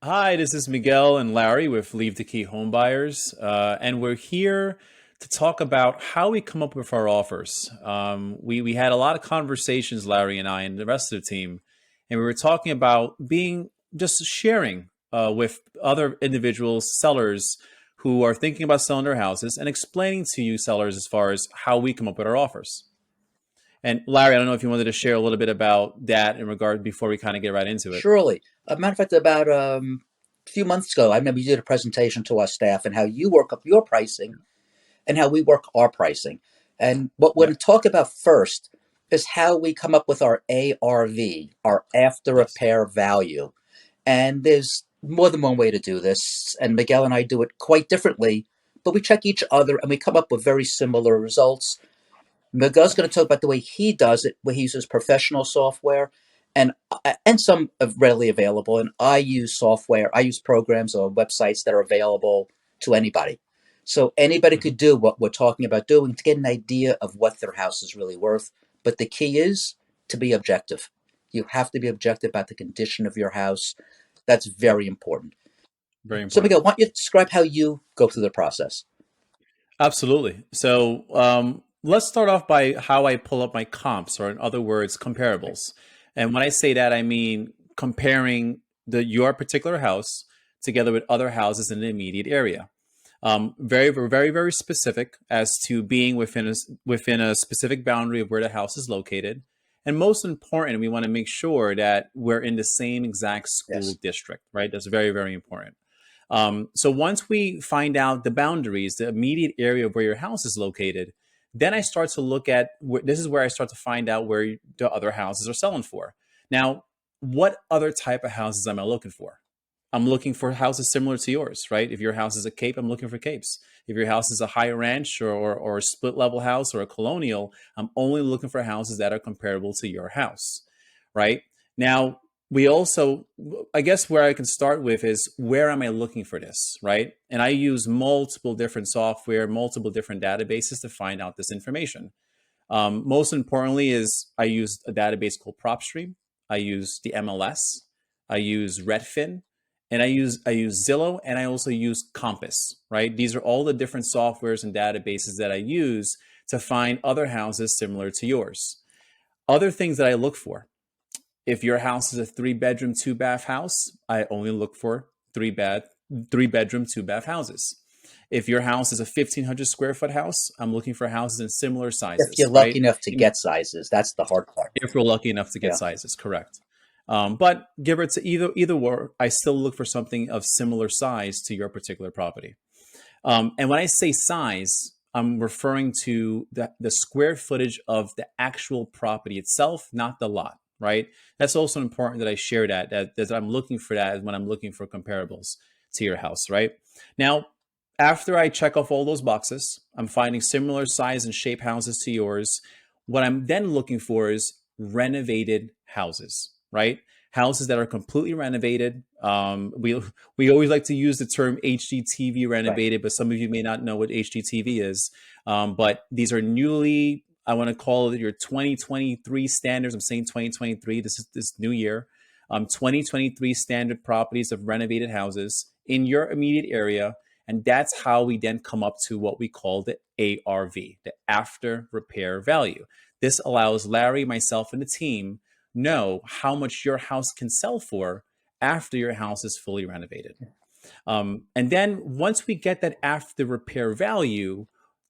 Hi, this is Miguel and Larry with Leave the Key Home Buyers, and we're here to talk about how we come up with our offers. We had a lot of conversations, Larry and I, and the rest of the team, and we were talking about being just sharing with other individuals, sellers who are thinking about selling their houses, and explaining to you sellers as far as how we come up with our offers. And Larry, I don't know if you wanted to share a little bit about that in regard before we kind of get right into it. Surely. A matter of fact, about a few months ago, I remember you did a presentation to our staff and how you work up your pricing and how we work our pricing. And what we're Yeah. going to talk about first is how we come up with our ARV, our after Yes. repair value. And there's more than one way to do this. And Miguel and I do it quite differently, but we check each other and we come up with very similar results. Miguel's going to talk about the way he does it, where he uses professional software and some readily available. And I use software, I use programs or websites that are available to anybody. So anybody Mhm. could do what we're talking about doing to get an idea of what their house is really worth. But the key is to be objective. You have to be objective about the condition of your house. That's Yep. very important. Very So important. Miguel, why don't you describe how you go through the process? Absolutely. So let's start off by how I pull up my comps, or in other words, comparables. And when I say that, I mean comparing your particular house together with other houses in the immediate area. Very specific as to being within a specific boundary of where the house is located. And most important, we want to make sure that we're in the same exact school Yes. district, right? That's very important. So once we find out the boundaries, the immediate area of where your house is located, then I start to look at this is where I start to find out where the other houses are selling for. Now, what other type of houses am I looking for? I'm looking for houses similar to yours, right? If your house is a cape, I'm looking for capes. If your house is a high ranch or a split level house or a colonial, I'm only looking for houses that are comparable to your house, right? Now, we also, I guess where I can start with is where am I looking for this, right? And I use multiple different software, multiple different databases to find out this information. Most importantly is I use a database called PropStream. I use the MLS. I use Redfin, and I use Zillow, and I also use Compass. Right? These are all the different softwares and databases that I use to find other houses similar to yours. Other things that I look for: if your house is a three-bedroom, two-bath house, I only look for three-bedroom, two-bath houses. If your house is a 1,500 square foot house, I'm looking for houses in similar If you're sizes, lucky right? enough to get sizes, that's the hard part. If we're lucky enough to get Yeah. sizes, correct. But give it to either or, I still look for something of similar size to your particular property. And when I say size, I'm referring to the square footage of the actual property itself, not the lot, right? That's also important that I share that I'm looking for that when I'm looking for comparables to your house, right? Now, after I check off all those boxes, I'm finding similar size and shape houses to yours. What I'm then looking for is renovated houses, right? Houses that are completely renovated. We always like to use the term HGTV Right. renovated, but some of you may not know what HGTV is. But these are newly, I want to call it your 2023 standards. I'm saying 2023. This is this new year. 2023 standard properties of renovated houses in your immediate area. And that's how we then come up to what we call the ARV, the after repair value. This allows Larry, myself, and the team know how much your house can sell for after your house is fully renovated. And then once we get that after repair value,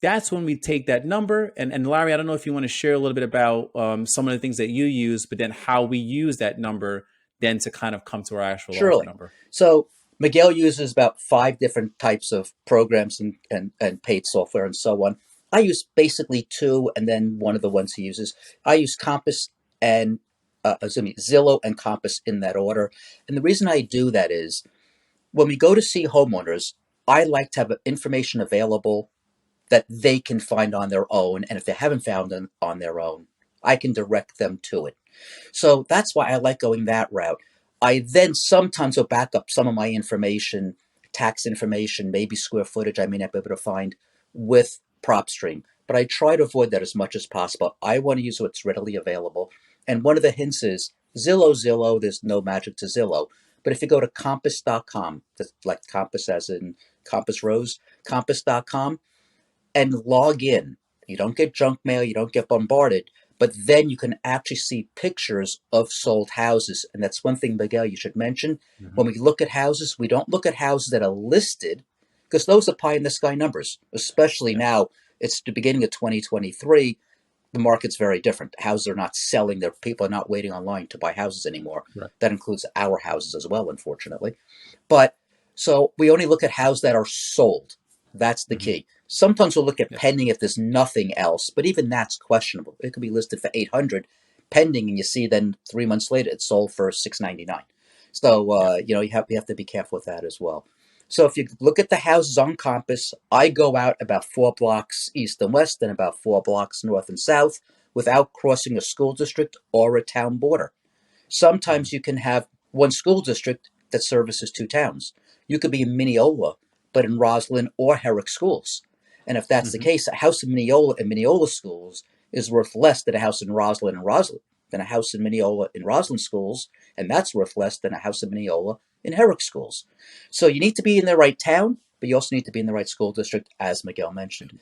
that's when we take that number. And Larry, I don't know if you want to share a little bit about some of the things that you use, but then how we use that number then to kind of come to our actual offer Surely. number. So Miguel uses about five different types of programs and paid software and so on. I use basically two, and then one of the ones he uses. I use Compass and Zillow and Compass in that order. And the reason I do that is when we go to see homeowners, I like to have information available that they can find on their own. And if they haven't found it on their own, I can direct them to it. So that's why I like going that route. I then sometimes will back up some of my information, tax information, maybe square footage I may not be able to find with PropStream. But I try to avoid that as much as possible. I want to use what's readily available. And one of the hints is Zillow, there's no magic to Zillow. But if you go to compass.com, that's like compass as in compass rose, compass.com, and log in. You don't get junk mail, you don't get bombarded, but then you can actually see pictures of sold houses. And that's one thing, Miguel, you should mention. Hmm. When we look at houses, we don't look at houses that are listed because those are pie in the sky numbers, especially Yeah. now. It's the beginning of 2023. The market's very different. Houses are not selling. There, people are not waiting online to buy houses anymore. Right. That includes our houses as well, unfortunately. But so we only look at houses that are sold. That's the Hmm. key. Sometimes we'll look at Yeah. pending if there's nothing else, but even that's questionable. It could be listed for 800 pending, and you see then 3 months later it's sold for 699. So Yeah. you have to be careful with that as well. So if you look at the houses on Compass, I go out about 4 blocks east and west, and about 4 blocks north and south, without crossing a school district or a town border. Hmm. Sometimes you can have one school district that services two towns. You could be in Mineola, but in Roslyn or Herrick schools. And if that's the Hmm. case, a house in Mineola and Mineola schools is worth less than a house in Roslyn and Roslyn, than a house in Mineola in Roslyn schools, and that's worth less than a house in Mineola in Herrick schools. So you need to be in the right town, but you also need to be in the right school district, as Miguel mentioned.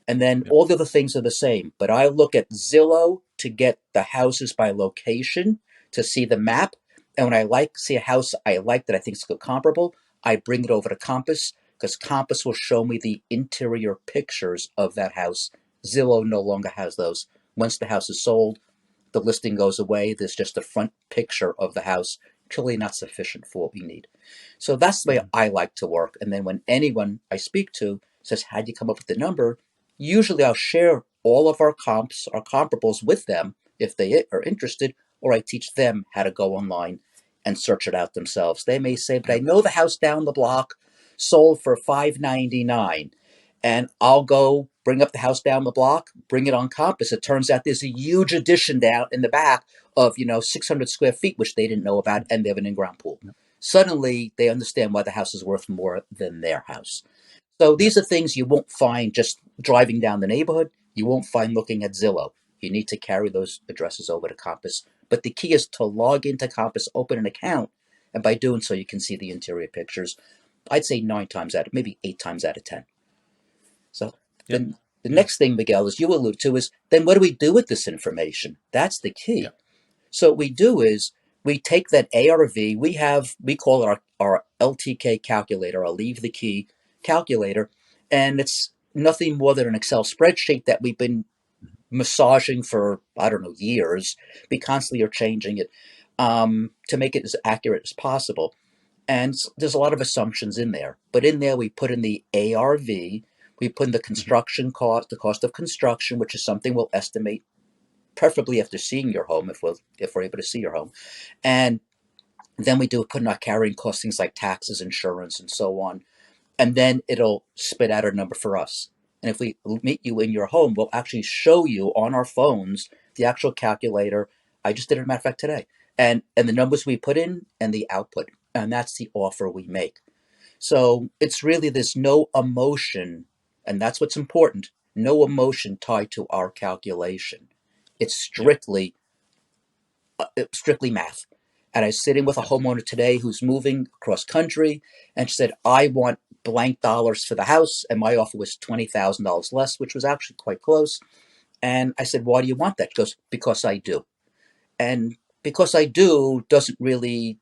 And then Yeah. all the other things are the same. But I look at Zillow to get the houses by location to see the map. And when I see a house I like that I think is comparable, I bring it over to Compass because Compass will show me the interior pictures of that house. Zillow no longer has those. Once the house is sold, the listing goes away. There's just a front picture of the house. Clearly not sufficient for what we need. So that's the way Hmm. I like to work. And then when anyone I speak to says, how'd you come up with the number? Usually I'll share all of our comps, our comparables with them if they are interested, or I teach them how to go online and search it out themselves. They may say, but I Yep. know the house down the block sold for $599, and I'll go bring up the house down the block, bring it on Compass. It turns out there's a huge addition down in the back of 600 square feet, which they didn't know about, and they have an in-ground pool. Yep. Suddenly, they understand why the house is worth more than their house. So Yep. these are things you won't find just driving down the neighborhood. You won't find looking at Zillow. You need to carry those addresses over to Compass. But the key is to log into Compass, open an account, and by doing so, you can see the interior pictures. I'd say 9 times out of maybe 8 times out of 10. So Yep. then the Yeah. next thing, Miguel, as you allude to, is then what do we do with this information? That's the Yeah. key. So what we do is we take that ARV, we call it our LTK calculator, our leave the key calculator, and it's nothing more than an Excel spreadsheet that we've been massaging for, I don't know, years. We constantly are changing it to make it as accurate as possible. And there's a lot of assumptions in there. But in there, we put in the ARV, we put in the Hmm. construction cost, the cost of construction, which is something we'll estimate, preferably after seeing your home, if we're able to see your home. And then we do put in our carrying costs, things like taxes, insurance, and so on. And then it'll spit out a number for us. And if we meet you in your home, we'll actually show you on our phones the actual calculator. I just did it, as a matter of fact, today. And the numbers we put in and the output. And that's the offer we make. So it's really, there's no emotion, and that's what's important. No emotion tied to our calculation. It's Yep. strictly math. And I was sitting with a Yep. homeowner today who's moving across country, and she said, I want blank dollars for the house. And my offer was $20,000 less, which was actually quite close. And I said, why do you want that? She goes, because I do. And because I do doesn't really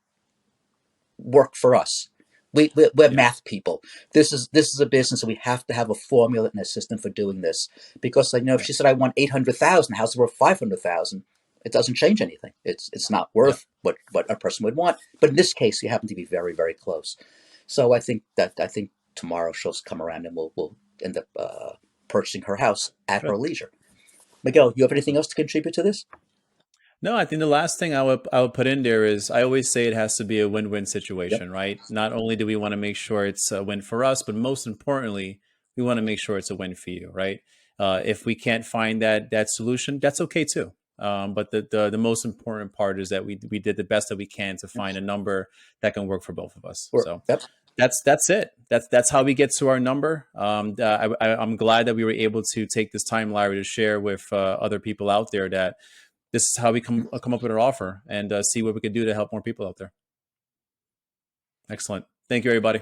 work for us. We're Yeah. math people. This is a business, and we have to have a formula and a system for doing this. Because I know if Right. she said I want 800,000, house is worth 500,000, it doesn't change anything. It's not Yep. worth what a person would want. But in this case, you happen to be very very close. So I think tomorrow she'll come around and we'll end up purchasing her house at her Good. leisure. Miguel, you have anything Awesome. else to contribute to this? No, I think the last thing I would put in there is I always say it has to be a win-win Yep. situation, right? Not only do we want to make sure it's a win for us, but most importantly, we want to make sure it's a win for you, right? If we can't find that solution, that's okay too. But the most important part is that we did the best that we can to Yep. find a number that can work for both of us. Or, So yep. that's it. That's how we get to our number. I'm glad that we were able to take this time, Larry, to share with other people out there that this is how we come up with our offer and see what we can do to help more people out there. Excellent. Thank you, everybody.